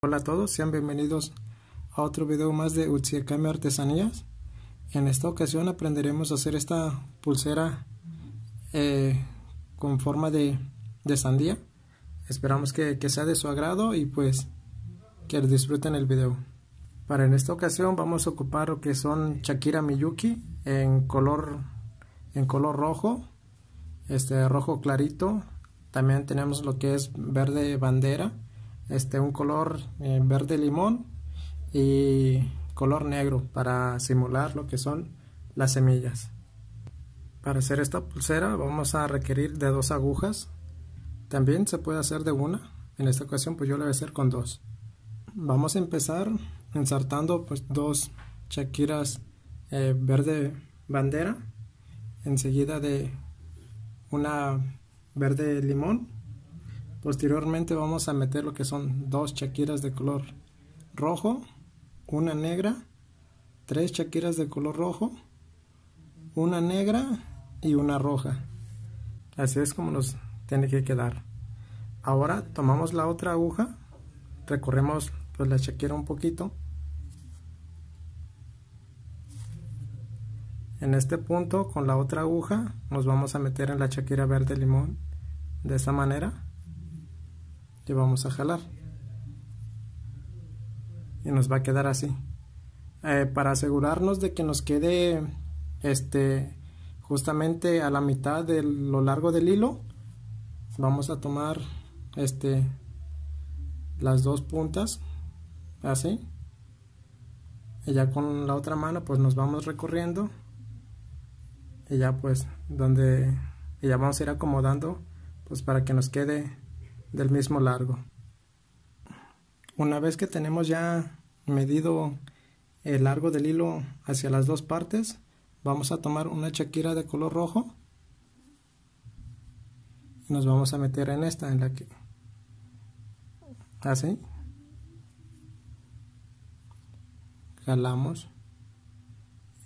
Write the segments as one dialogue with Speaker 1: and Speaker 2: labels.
Speaker 1: Hola a todos, sean bienvenidos a otro video más de Utsiakami Artesanías. En esta ocasión aprenderemos a hacer esta pulsera con forma de sandía. Esperamos que sea de su agrado y pues que disfruten el video. En esta ocasión vamos a ocupar lo que son Shakira Miyuki en color rojo, rojo clarito. También tenemos lo que es verde bandera, un color verde limón y color negro para simular lo que son las semillas. Para hacer esta pulsera vamos a requerir de 2 agujas. También se puede hacer de una. En esta ocasión pues yo la voy a hacer con 2. Vamos a empezar ensartando pues 2 Shakiras verde bandera, enseguida de una verde limón. Posteriormente vamos a meter lo que son 2 Shakiras de color rojo, una negra, 3 Shakiras de color rojo, una negra y una roja. Así es como nos tiene que quedar. Ahora tomamos la otra aguja, recorremos pues la Shakira un poquito. En este punto con la otra aguja nos vamos a meter en la Shakira verde limón de esta manera y vamos a jalar y nos va a quedar así. Para asegurarnos de que nos quede justamente a la mitad de lo largo del hilo, vamos a tomar las 2 puntas así y ya con la otra mano pues nos vamos recorriendo y ya pues ya vamos a ir acomodando pues para que nos quede del mismo largo. Una vez que tenemos ya medido el largo del hilo hacia las 2 partes, vamos a tomar una Shakira de color rojo y nos vamos a meter en esta, en la que así jalamos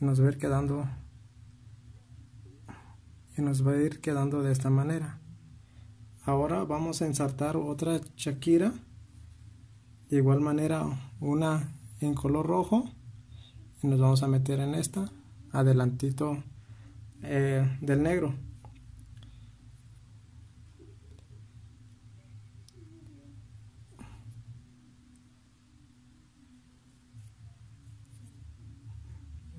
Speaker 1: y nos va a ir quedando de esta manera. Ahora vamos a ensartar otra Shakira de igual manera, una en color rojo, y nos vamos a meter en esta adelantito del negro.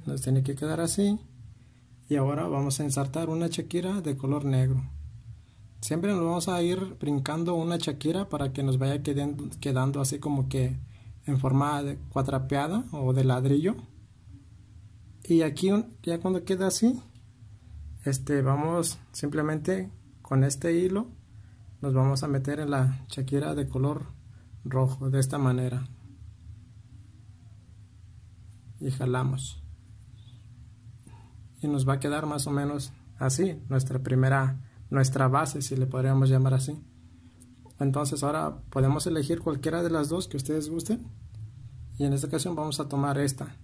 Speaker 1: Nos tiene que quedar así. Y ahora vamos a ensartar una Shakira de color negro. Siempre nos vamos a ir brincando una Shakira para que nos vaya quedando así como que en forma de cuadrapeada o de ladrillo. Y aquí ya cuando queda así, vamos simplemente con este hilo nos vamos a meter en la Shakira de color rojo de esta manera y jalamos y nos va a quedar más o menos así nuestra base, si le podríamos llamar así. Entonces ahora podemos elegir cualquiera de las 2 que ustedes gusten y en esta ocasión vamos a tomar esta.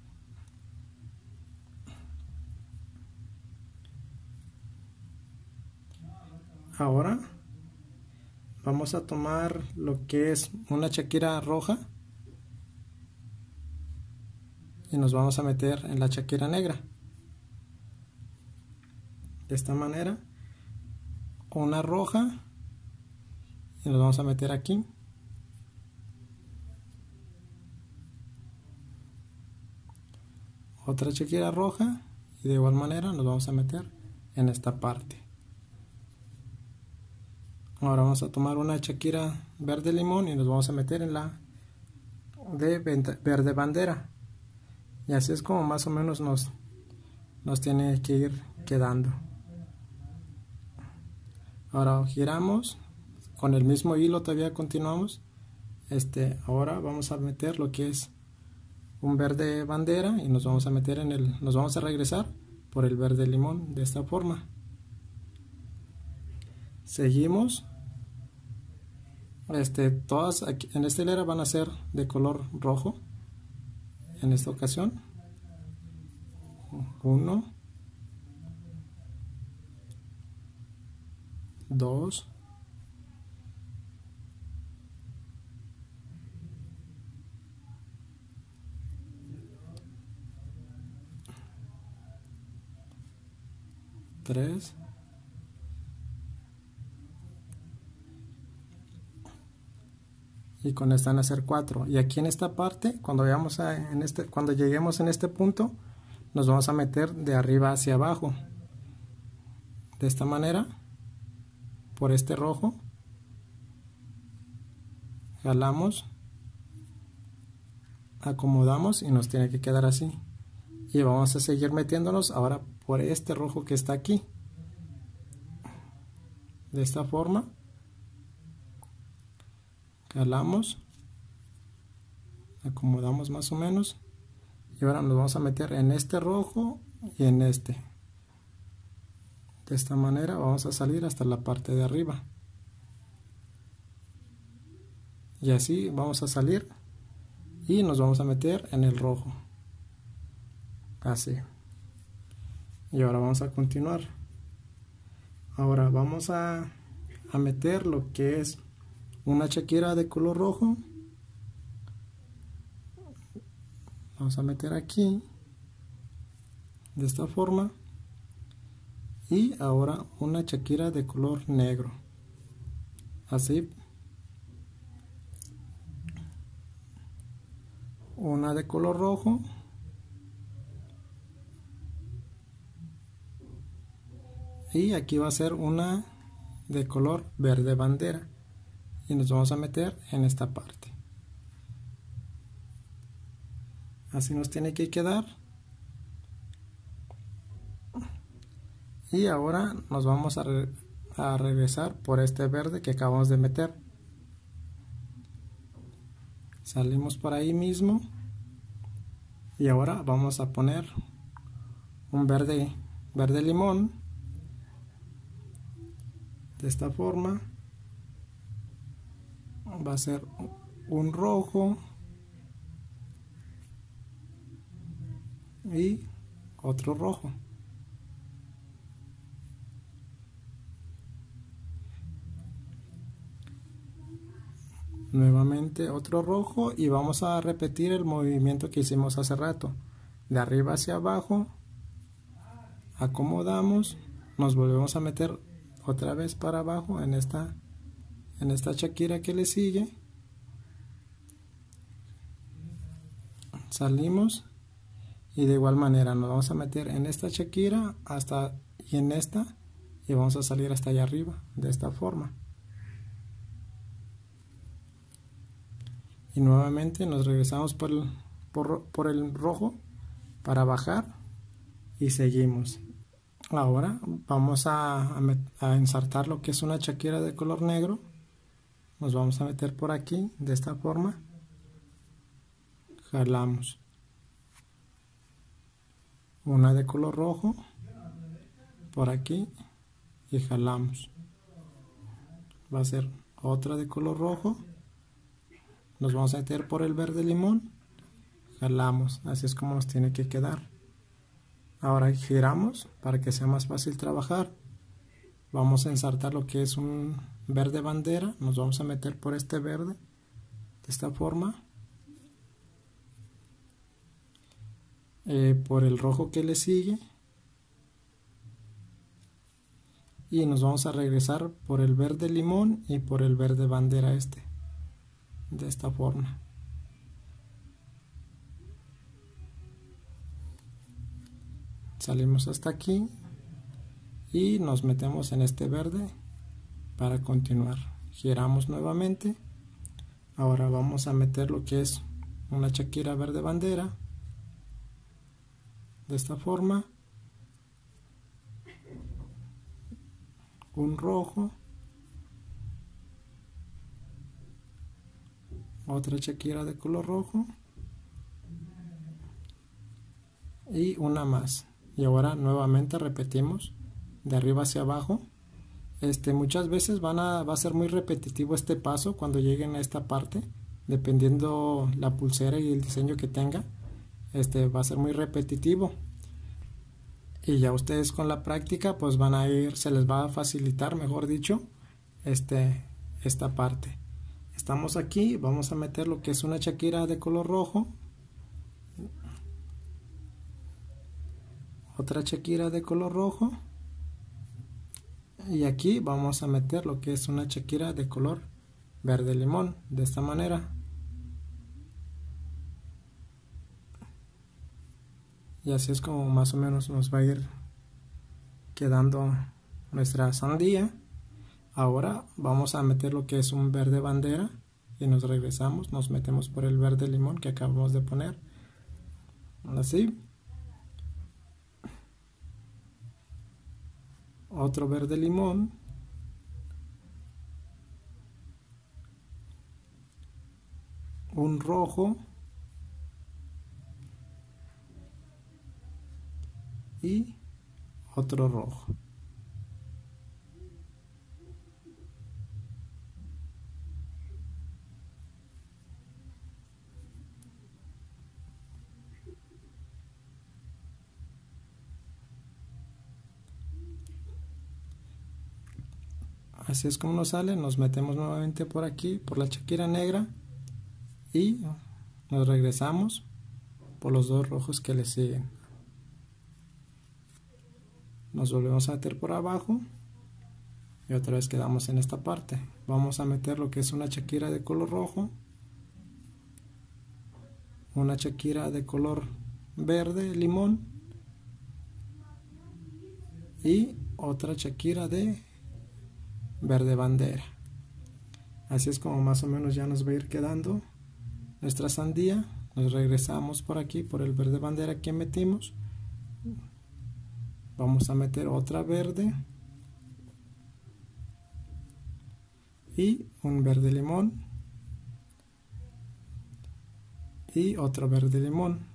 Speaker 1: Ahora vamos a tomar lo que es una Shakira roja y nos vamos a meter en la Shakira negra de esta manera, una roja y nos vamos a meter aquí, otra Shakira roja y de igual manera nos vamos a meter en esta parte. Ahora vamos a tomar una Shakira verde limón y nos vamos a meter en la de verde bandera, y así es como más o menos nos tiene que ir quedando. Ahora giramos con el mismo hilo, todavía continuamos. Ahora vamos a meter lo que es un verde bandera y nos vamos a meter nos vamos a regresar por el verde limón de esta forma. Seguimos. Todas aquí, en esta hilera van a ser de color rojo. En esta ocasión 1, 2, 3, y con esta van a ser 4. Y aquí en esta parte, cuando lleguemos en este punto, nos vamos a meter de arriba hacia abajo, de esta manera, por este rojo, jalamos, acomodamos y nos tiene que quedar así. Y vamos a seguir metiéndonos ahora por este rojo que está aquí, de esta forma, jalamos, acomodamos más o menos, y ahora nos vamos a meter en este rojo y en este. De esta manera vamos a salir hasta la parte de arriba, y así vamos a salir y nos vamos a meter en el rojo, así. Y ahora vamos a continuar. Ahora vamos a meter lo que es una chaquira de color rojo. Vamos a meter aquí, de esta forma, y ahora una chaquira de color negro, así, una de color rojo, y aquí va a ser una de color verde bandera, y nos vamos a meter en esta parte. Así nos tiene que quedar. Y ahora nos vamos a regresar por este verde que acabamos de meter. Salimos por ahí mismo y ahora vamos a poner un verde limón, de esta forma. Va a ser un rojo y otro rojo. Nuevamente otro rojo, y vamos a repetir el movimiento que hicimos hace rato, de arriba hacia abajo, acomodamos, nos volvemos a meter otra vez para abajo en esta chaquira que le sigue, salimos y de igual manera nos vamos a meter en esta chaquira y en esta, y vamos a salir hasta allá arriba de esta forma. Y nuevamente nos regresamos por el rojo para bajar y seguimos. Ahora vamos a ensartar lo que es una chaquira de color negro. Nos vamos a meter por aquí de esta forma, jalamos una de color rojo por aquí y jalamos. Va a ser otra de color rojo. Nos vamos a meter por el verde limón, jalamos, así es como nos tiene que quedar. Ahora giramos para que sea más fácil trabajar. Vamos a ensartar lo que es un verde bandera, nos vamos a meter por este verde, de esta forma, por el rojo que le sigue, y nos vamos a regresar por el verde limón y por el verde bandera de esta forma. Salimos hasta aquí y nos metemos en este verde para continuar. Giramos nuevamente. Ahora vamos a meter lo que es una chaquira verde bandera, de esta forma, un rojo, otra chaquira de color rojo y una más. Y ahora nuevamente repetimos de arriba hacia abajo. Muchas veces va a ser muy repetitivo este paso cuando lleguen a esta parte, dependiendo la pulsera y el diseño que tenga. Va a ser muy repetitivo, y ya ustedes con la práctica pues se les va a facilitar, mejor dicho, esta parte. Estamos aquí, vamos a meter lo que es una chaquira de color rojo, otra chaquira de color rojo, Y aquí vamos a meter lo que es una Shakira de color verde limón, de esta manera. Y así es como más o menos nos va a ir quedando nuestra sandía. Ahora vamos a meter lo que es un verde bandera y nos regresamos, nos metemos por el verde limón que acabamos de poner. Así. Otro verde limón. Un rojo. Y otro rojo. Así es como nos sale. Nos metemos nuevamente por aquí, por la Shakira negra, y nos regresamos por los dos rojos que le siguen. Nos volvemos a meter por abajo y otra vez quedamos en esta parte. Vamos a meter lo que es una Shakira de color rojo, una Shakira de color verde limón y otra Shakira de verde bandera. Así es como más o menos ya nos va a ir quedando nuestra sandía. Nos regresamos por aquí, por el verde bandera que metimos. Vamos a meter otra verde y un verde limón y otro verde limón.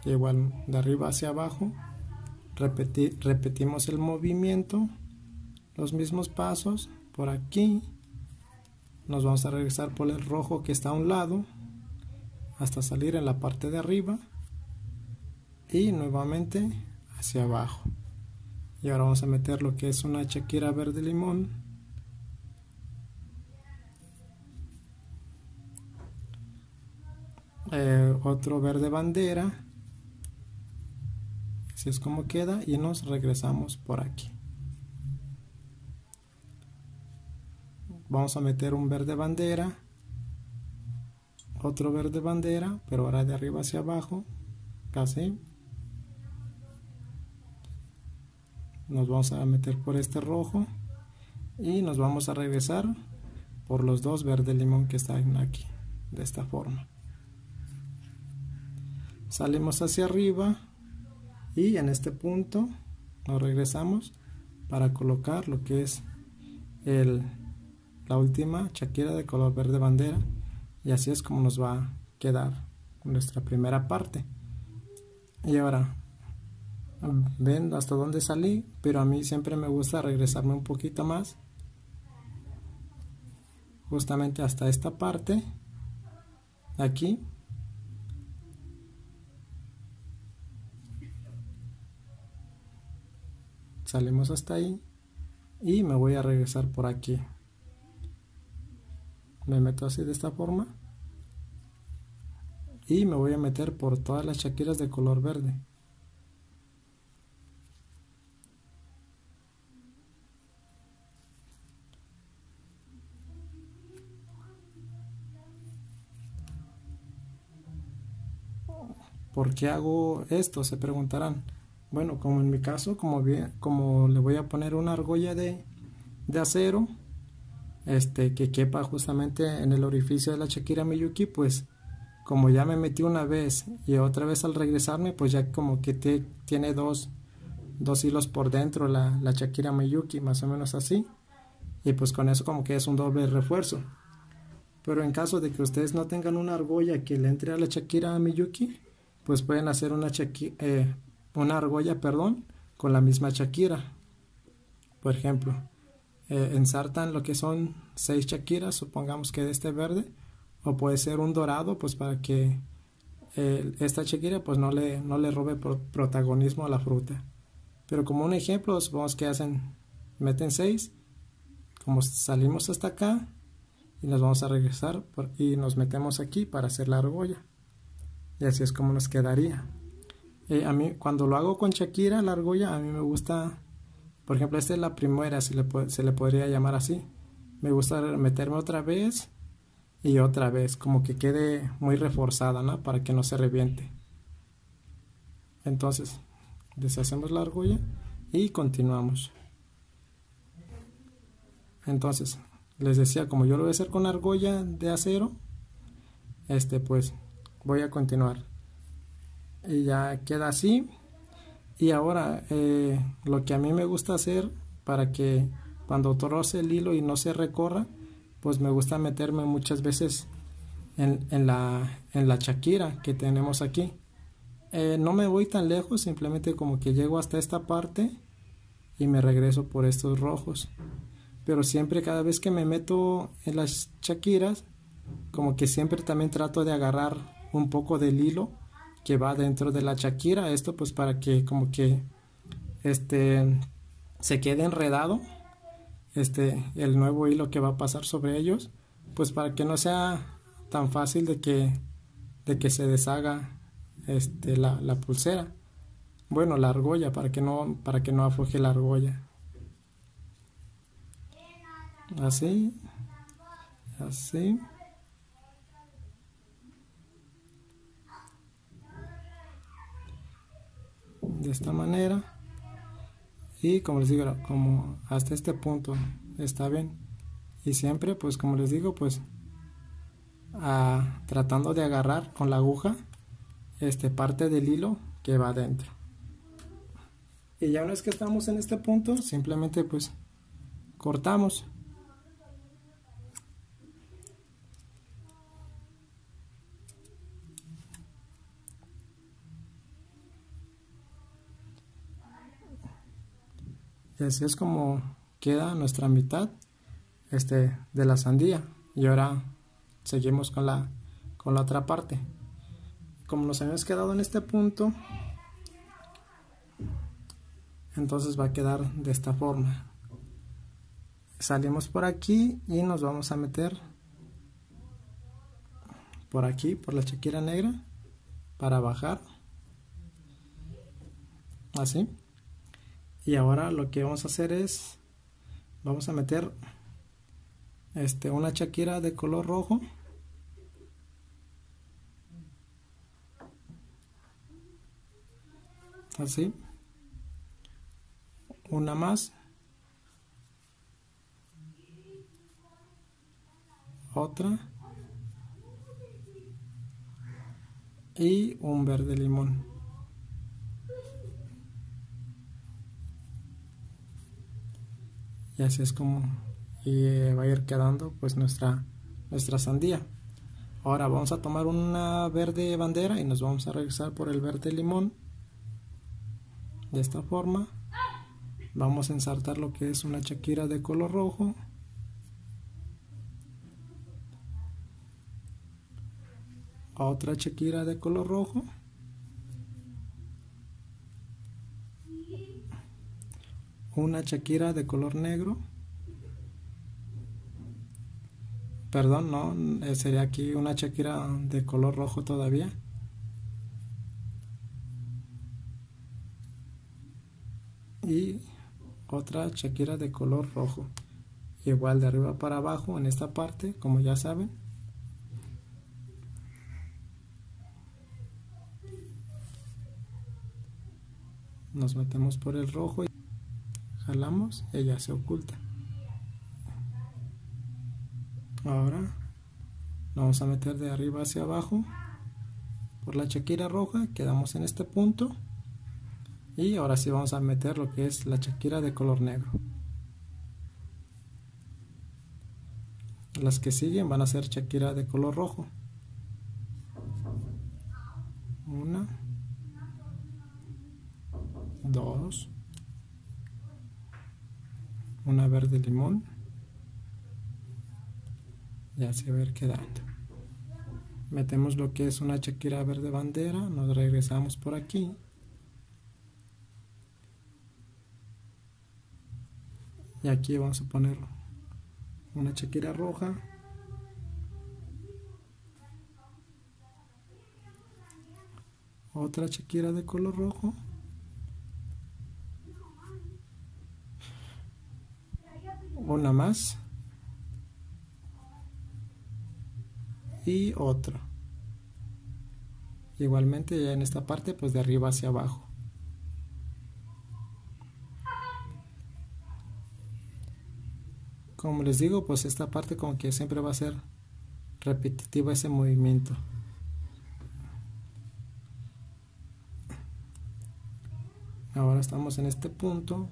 Speaker 1: Igual de arriba hacia abajo repetimos el movimiento, los mismos pasos. Por aquí nos vamos a regresar por el rojo que está a un lado hasta salir en la parte de arriba y nuevamente hacia abajo. Y ahora vamos a meter lo que es una Shakira verde limón, otro verde bandera. Así es como queda y nos regresamos por aquí. Vamos a meter un verde bandera, otro verde bandera, pero ahora de arriba hacia abajo, casi. Nos vamos a meter por este rojo y nos vamos a regresar por los dos verde limón que están aquí, de esta forma. Salimos hacia arriba y en este punto nos regresamos para colocar lo que es la última Shakira de color verde bandera, y así es como nos va a quedar nuestra primera parte. Y ahora ven hasta dónde salí, pero a mí siempre me gusta regresarme un poquito más, justamente hasta esta parte aquí. Salimos hasta ahí y me voy a regresar por aquí. Me meto así de esta forma y me voy a meter por todas las Shakiras de color verde. ¿Por qué hago esto?, se preguntarán. Bueno, como en mi caso, como le voy a poner una argolla de acero, que quepa justamente en el orificio de la Shakira Miyuki, pues como ya me metí una vez y otra vez al regresarme, pues ya como que tiene dos hilos por dentro la Shakira Miyuki, más o menos así, y pues con eso como que es un doble refuerzo. Pero en caso de que ustedes no tengan una argolla que le entre a la Shakira Miyuki, pues pueden hacer una argolla, con la misma Shakira. Por ejemplo, ensartan lo que son 6 Shakiras, supongamos que de este verde, o puede ser un dorado, pues para que esta Shakira pues no le robe protagonismo a la fruta. Pero como un ejemplo, supongamos que meten 6, como salimos hasta acá, y nos vamos a regresar y nos metemos aquí para hacer la argolla, y así es como nos quedaría. A mí, cuando lo hago con Shakira, la argolla, a mí me gusta Por ejemplo, esta es la primera, se le podría llamar así. Me gusta meterme otra vez y otra vez, como que quede muy reforzada, ¿no? Para que no se reviente. Entonces, deshacemos la argolla y continuamos. Entonces, les decía, como yo lo voy a hacer con argolla de acero, pues voy a continuar. Y ya queda así. Y ahora, lo que a mí me gusta hacer para que cuando troce el hilo y no se recorra, pues me gusta meterme muchas veces en la chaquira que tenemos aquí. No me voy tan lejos, simplemente como que llego hasta esta parte y me regreso por estos rojos. Pero siempre, cada vez que me meto en las chaquiras, como que siempre también trato de agarrar un poco del hilo que va dentro de la chaquira. Esto pues para que como que se quede enredado el nuevo hilo que va a pasar sobre ellos, pues para que no sea tan fácil de que se deshaga la pulsera. Bueno, la argolla, para que no afloje la argolla. Así, así. De esta manera. Y como les digo, como hasta este punto está bien. Y siempre, pues como les digo, pues tratando de agarrar con la aguja parte del hilo que va adentro. Y ya una vez que estamos en este punto, simplemente pues cortamos. Y así es como queda nuestra mitad de la sandía. Y ahora seguimos con la otra parte. Como nos habíamos quedado en este punto, entonces va a quedar de esta forma. Salimos por aquí y nos vamos a meter por aquí, por la chaquira negra, para bajar. Así. Y ahora lo que vamos a hacer es, vamos a meter una chaquira de color rojo. Así. Una más. Otra. Y un verde limón. Y así es como va a ir quedando pues nuestra sandía. Ahora vamos a tomar una verde bandera y nos vamos a regresar por el verde limón. De esta forma vamos a ensartar lo que es una chaquira de color rojo. Otra chaquira de color rojo. Una chaquira de color negro. Perdón, no, sería aquí una chaquira de color rojo todavía. Y otra chaquira de color rojo. Igual de arriba para abajo en esta parte, como ya saben. Nos metemos por el rojo y jalamos, ella se oculta. Ahora vamos a meter de arriba hacia abajo por la chaquira roja, quedamos en este punto. Y ahora sí vamos a meter lo que es la chaquira de color negro. Las que siguen van a ser chaquira de color rojo. Una, dos, una verde limón. Y así va a ir quedando. Metemos lo que es una chaquira verde bandera, nos regresamos por aquí. Y aquí vamos a poner una chaquira roja. Otra chaquira de color rojo. una más y otra. Igualmente ya en esta parte pues de arriba hacia abajo. Como les digo, pues esta parte como que siempre va a ser repetitivo ese movimiento. Ahora estamos en este punto.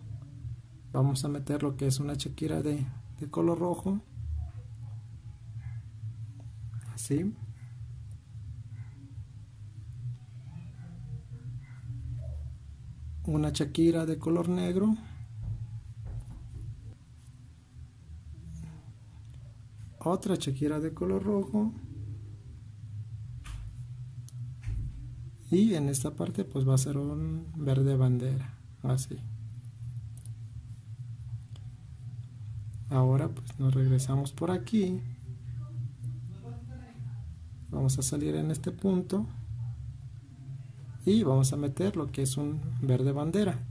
Speaker 1: Vamos a meter lo que es una shakira de color rojo. Así. Una shakira de color negro. Otra shakira de color rojo. Y en esta parte pues va a ser un verde bandera. Así. Ahora pues nos regresamos por aquí. Vamos a salir en este punto. Y vamos a meter lo que es un verde bandera.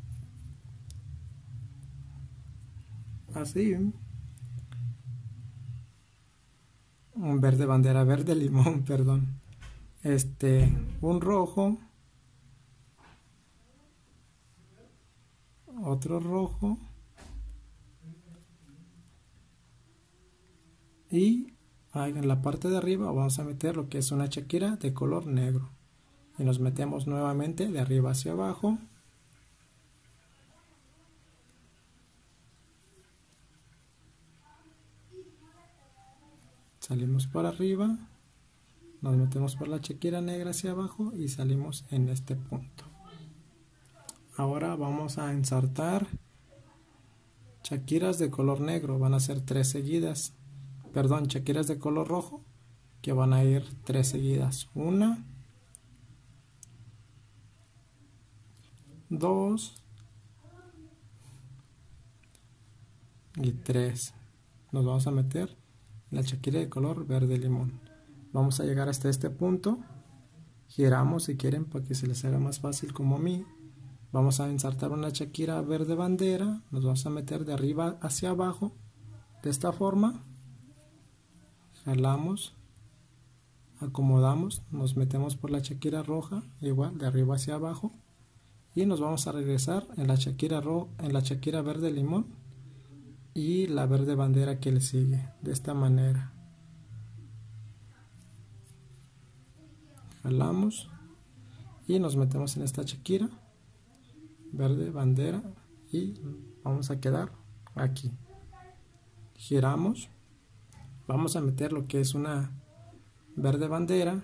Speaker 1: Así. Un verde bandera, verde limón, perdón. Un rojo. Otro rojo. Y en la parte de arriba vamos a meter lo que es una shakira de color negro. Y nos metemos nuevamente de arriba hacia abajo. Salimos para arriba, nos metemos por la shakira negra hacia abajo y salimos en este punto. Ahora vamos a ensartar shakiras de color negro, van a ser 3 seguidas. Perdón, shakiras de color rojo, que van a ir 3 seguidas. 1, 2 y 3. Nos vamos a meter la shakira de color verde limón. Vamos a llegar hasta este punto. Giramos si quieren para que se les haga más fácil como a mí. Vamos a ensartar una shakira verde bandera. Nos vamos a meter de arriba hacia abajo de esta forma. Jalamos, acomodamos, nos metemos por la shakira roja, igual de arriba hacia abajo, y nos vamos a regresar en la shakira verde limón y la verde bandera que le sigue, de esta manera. Jalamos y nos metemos en esta shakira verde bandera y vamos a quedar aquí. Giramos, vamos a meter lo que es una verde bandera,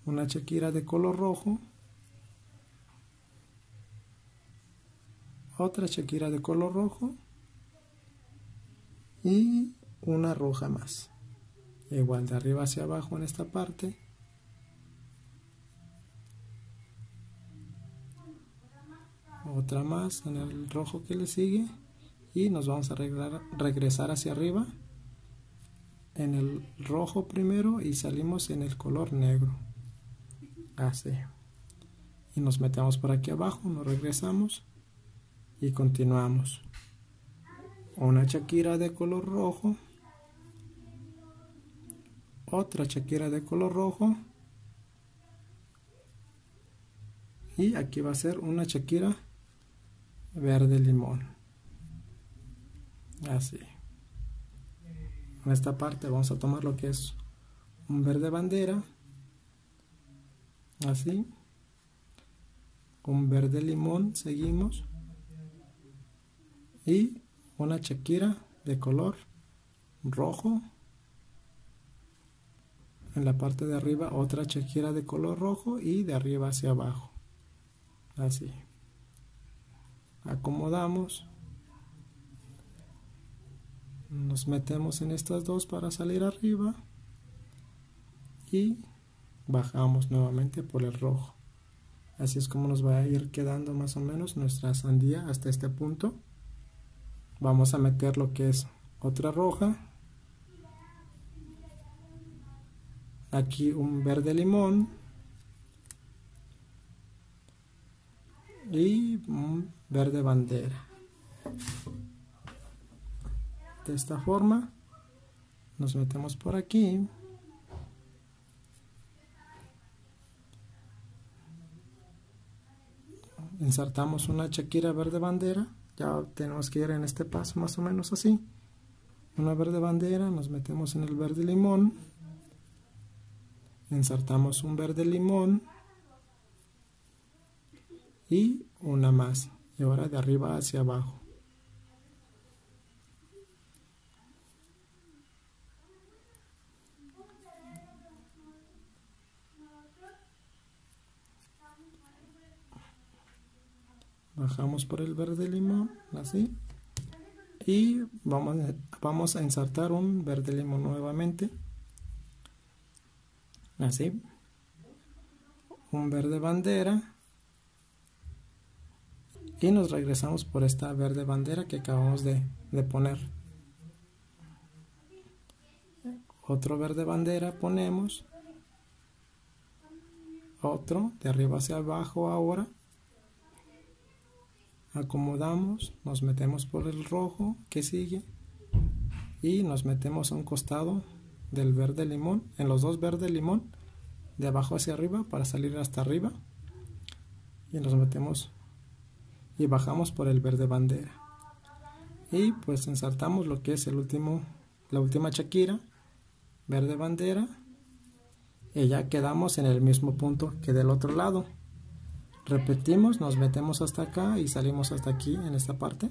Speaker 1: una shakira de color rojo, otra shakira de color rojo y una roja más, igual de arriba hacia abajo en esta parte. Otra más en el rojo que le sigue y nos vamos a regresar hacia arriba en el rojo primero y salimos en el color negro, así, y nos metemos por aquí abajo, nos regresamos y continuamos. Una shakira de color rojo, otra shakira de color rojo y aquí va a ser una shakira verde limón, así. En esta parte vamos a tomar lo que es un verde bandera, así, un verde limón, seguimos, y una shakira de color rojo. En la parte de arriba otra shakira de color rojo y de arriba hacia abajo, así. Acomodamos, nos metemos en estas dos para salir arriba y bajamos nuevamente por el rojo. Así es como nos va a ir quedando más o menos nuestra sandía hasta este punto. Vamos a meter lo que es otra roja, aquí un verde limón y un verde bandera. De esta forma nos metemos por aquí. Insertamos una Shakira verde bandera. Ya tenemos que ir en este paso más o menos así. Una verde bandera, nos metemos en el verde limón. Insertamos un verde limón. Y una más. Y ahora de arriba hacia abajo. Bajamos por el verde limón, así, y vamos a insertar un verde limón nuevamente, así, un verde bandera, y nos regresamos por esta verde bandera que acabamos de poner. Otro verde bandera ponemos, otro de arriba hacia abajo ahora. Acomodamos, nos metemos por el rojo que sigue y nos metemos a un costado del verde limón, en los dos verdes limón, de abajo hacia arriba para salir hasta arriba, y nos metemos y bajamos por el verde bandera, y pues insertamos lo que es la última Shakira verde bandera, y ya quedamos en el mismo punto que del otro lado. Repetimos, nos metemos hasta acá y salimos hasta aquí en esta parte.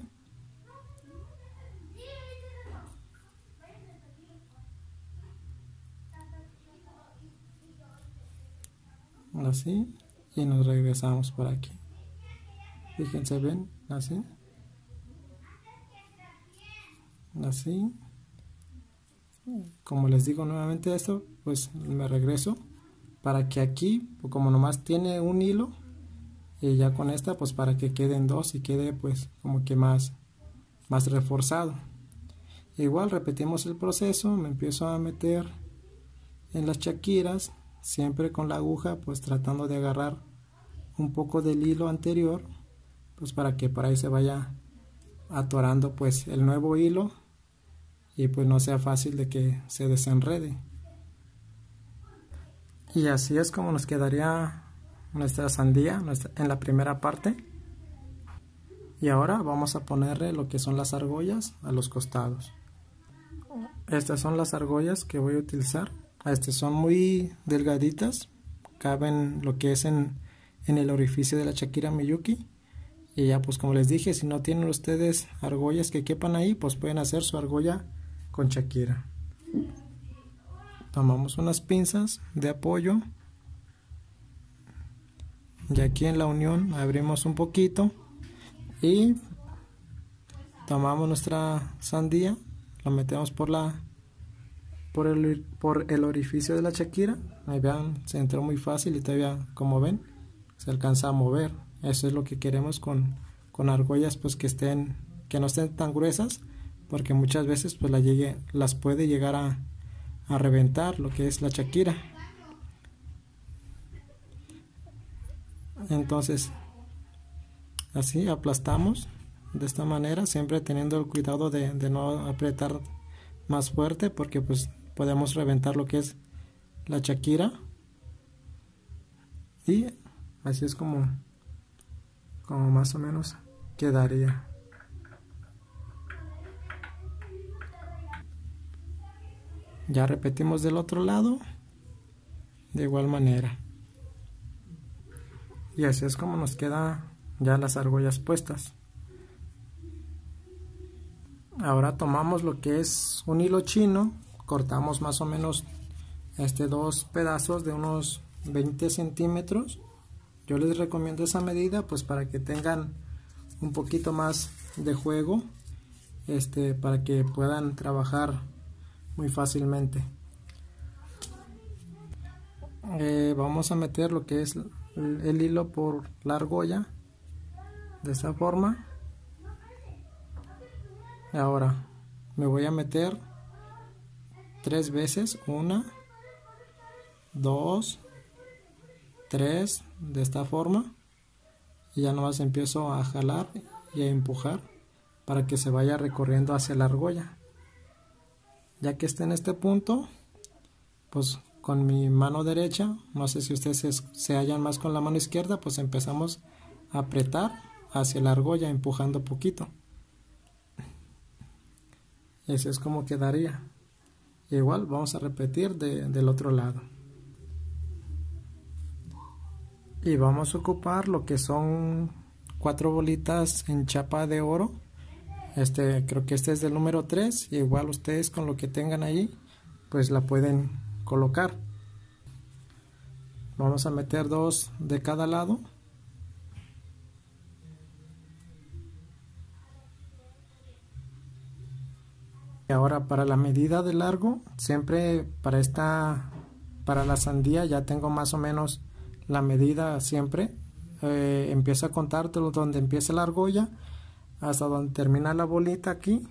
Speaker 1: Así, y nos regresamos por aquí. Fíjense, ven, así. Así. Como les digo nuevamente esto, pues me regreso para que aquí, como nomás tiene un hilo, y ya con esta pues para que queden dos y quede pues como que más reforzado. Igual repetimos el proceso, me empiezo a meter en las Shakiras, siempre con la aguja pues tratando de agarrar un poco del hilo anterior, pues para que por ahí se vaya atorando pues el nuevo hilo y pues no sea fácil de que se desenrede. Y así es como nos quedaría nuestra sandía en la primera parte. Y ahora vamos a ponerle lo que son las argollas a los costados. Estas son las argollas que voy a utilizar. Estas son muy delgaditas, caben lo que es en el orificio de la Shakira Miyuki. Y ya pues como les dije, si no tienen ustedes argollas que quepan ahí, pues pueden hacer su argolla con Shakira. Tomamos unas pinzas de apoyo. Y aquí en la unión abrimos un poquito y tomamos nuestra sandía, la metemos por el orificio de la Shakira. Ahí vean, se entró muy fácil y todavía, como ven, se alcanza a mover. Eso es lo que queremos con argollas, pues que no estén tan gruesas, porque muchas veces pues las puede llegar a reventar lo que es la Shakira. Entonces así aplastamos de esta manera, siempre teniendo el cuidado de no apretar más fuerte, porque pues podemos reventar lo que es la Shakira. Y así es como más o menos quedaría. Ya repetimos del otro lado de igual manera. Y así es como nos queda ya las argollas puestas. Ahora tomamos lo que es un hilo chino, cortamos más o menos dos pedazos de unos 20 centímetros. Yo les recomiendo esa medida pues para que tengan un poquito más de juego, para que puedan trabajar muy fácilmente. Vamos a meter lo que es el hilo por la argolla de esta forma. Ahora me voy a meter 3 veces, 1, 2, 3, de esta forma, y ya nomás empiezo a jalar y a empujar para que se vaya recorriendo hacia la argolla. Ya que esté en este punto, pues con mi mano derecha, no sé si ustedes se hallan más con la mano izquierda, pues empezamos a apretar hacia la argolla empujando poquito. Y así es como quedaría. Igual vamos a repetir del otro lado. Y vamos a ocupar lo que son 4 bolitas en chapa de oro. Creo que este es del número 3. Y igual ustedes con lo que tengan ahí, pues la pueden colocar. Vamos a meter 2 de cada lado. Y ahora para la medida de largo, siempre para la sandía ya tengo más o menos la medida siempre. Empiezo a contar donde empieza la argolla hasta donde termina la bolita aquí.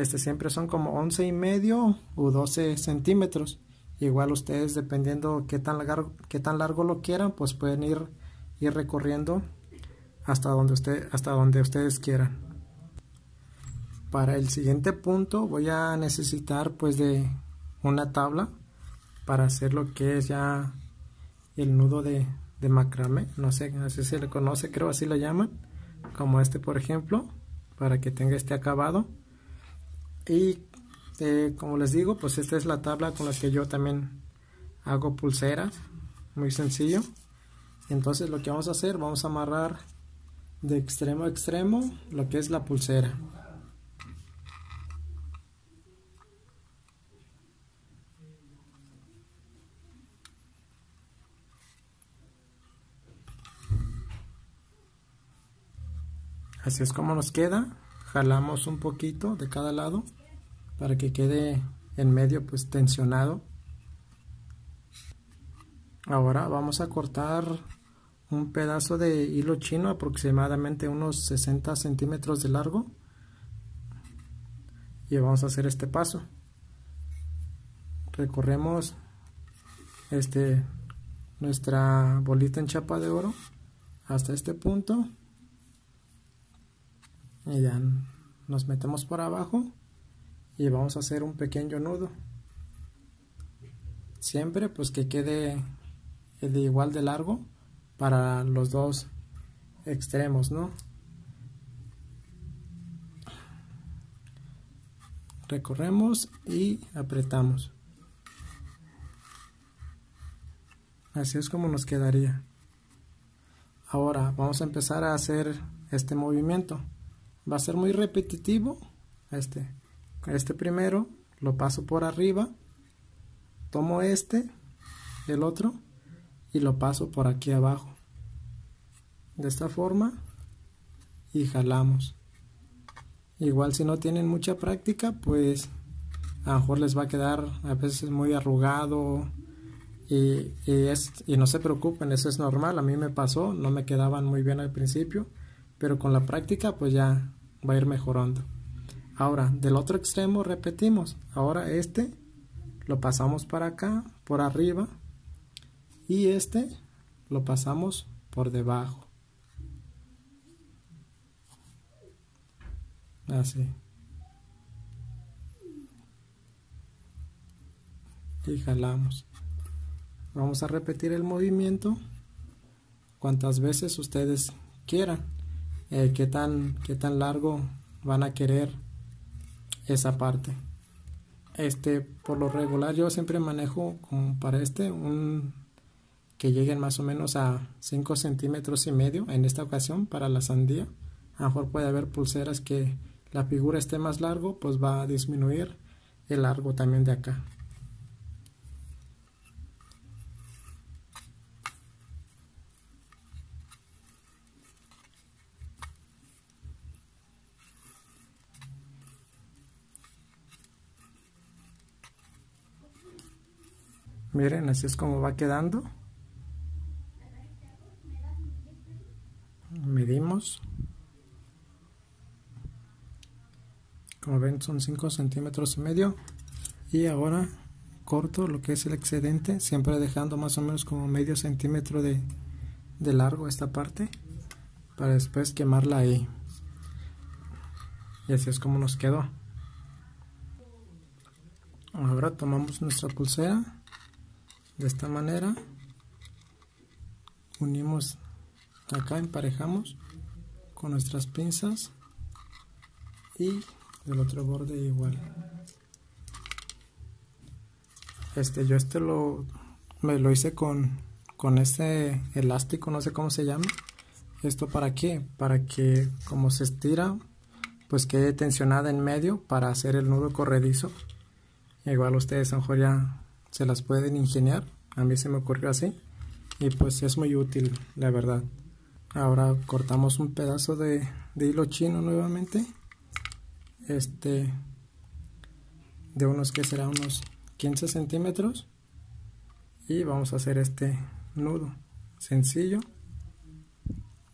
Speaker 1: Siempre son como 11,5 u 12 centímetros. Igual ustedes, dependiendo qué tan largo lo quieran, pues pueden ir recorriendo hasta donde ustedes quieran. Para el siguiente punto voy a necesitar pues de una tabla para hacer lo que es ya el nudo de macramé. No sé, así se le conoce, creo así lo llaman, como por ejemplo, para que tenga este acabado. Y como les digo, pues esta es la tabla con la que yo también hago pulseras, muy sencillo. Entonces lo que vamos a hacer, vamos a amarrar de extremo a extremo lo que es la pulsera. Así es como nos queda. Jalamos un poquito de cada lado para que quede en medio pues tensionado. Ahora vamos a cortar un pedazo de hilo chino, aproximadamente unos 60 centímetros de largo, y vamos a hacer este paso. Recorremos nuestra bolita en chapa de oro hasta este punto y ya nos metemos por abajo y vamos a hacer un pequeño nudo, siempre pues que quede de igual de largo para los dos extremos, ¿no? Recorremos y apretamos. Así es como nos quedaría. Ahora vamos a empezar a hacer este movimiento. Va a ser muy repetitivo. Este primero lo paso por arriba, tomo el otro, y lo paso por aquí abajo, de esta forma, y jalamos. Igual si no tienen mucha práctica, pues a lo mejor les va a quedar a veces muy arrugado, y no se preocupen, eso es normal. A mí me pasó, no me quedaban muy bien al principio, pero con la práctica pues ya va a ir mejorando. Ahora del otro extremo repetimos. Ahora lo pasamos para acá, por arriba, y lo pasamos por debajo, así, y jalamos. Vamos a repetir el movimiento cuantas veces ustedes quieran. Qué tan largo van a querer esa parte. Por lo regular yo siempre manejo como para que lleguen más o menos a 5 centímetros y medio. En esta ocasión para la sandía, a lo mejor puede haber pulseras que la figura esté más largo, pues va a disminuir el largo también de acá. Miren, así es como va quedando. Medimos. Como ven, son 5 centímetros y medio. Y ahora corto lo que es el excedente, siempre dejando más o menos como medio centímetro de largo esta parte, para después quemarla ahí. y así es como nos quedó. Ahora tomamos nuestra pulsera de esta manera, unimos acá, emparejamos con nuestras pinzas y del otro borde igual. Yo me lo hice con este elástico, no sé cómo se llama. ¿Esto para qué? Para que como se estira, pues quede tensionada en medio para hacer el nudo corredizo. Igual ustedes a lo mejor ya se las pueden ingeniar, a mí se me ocurrió así y pues es muy útil, la verdad. Ahora cortamos un pedazo de hilo chino nuevamente, de unos que será unos 15 centímetros, y vamos a hacer este nudo sencillo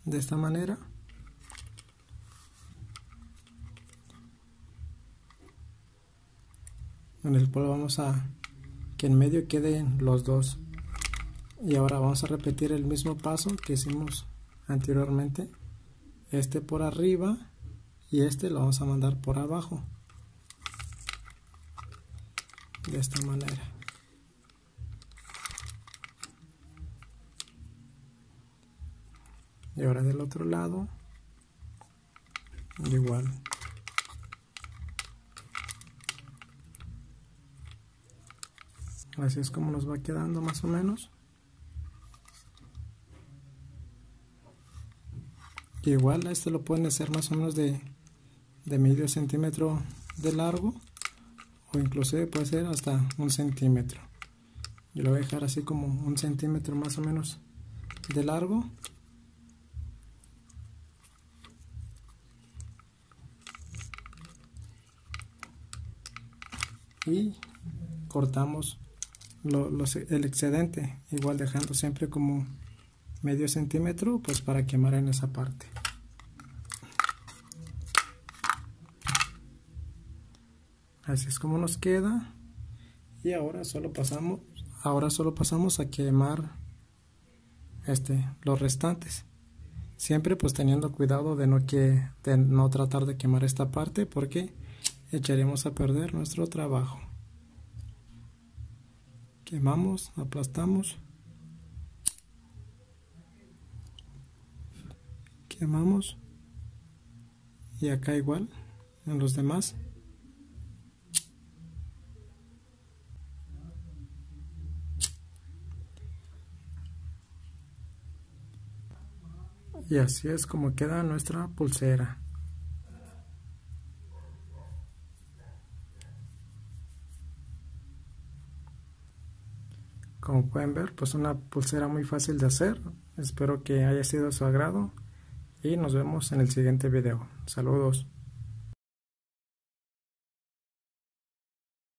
Speaker 1: de esta manera. En el cual vamos a que en medio queden los dos, y ahora vamos a repetir el mismo paso que hicimos anteriormente, por arriba y lo vamos a mandar por abajo de esta manera. Y ahora del otro lado igual. Así es como nos va quedando más o menos. Igual lo pueden hacer más o menos de medio centímetro de largo, o inclusive puede ser hasta 1 centímetro. Yo lo voy a dejar así como 1 centímetro más o menos de largo. Y cortamos el excedente, igual dejando siempre como medio centímetro, pues para quemar en esa parte. Así es como nos queda. Y ahora solo pasamos a quemar los restantes, siempre pues teniendo cuidado de no tratar de quemar esta parte, porque echaremos a perder nuestro trabajo. Quemamos, aplastamos, quemamos, y acá igual en los demás. Y así es como queda nuestra pulsera. Como pueden ver, pues una pulsera muy fácil de hacer. Espero que haya sido de su agrado y nos vemos en el siguiente video. Saludos.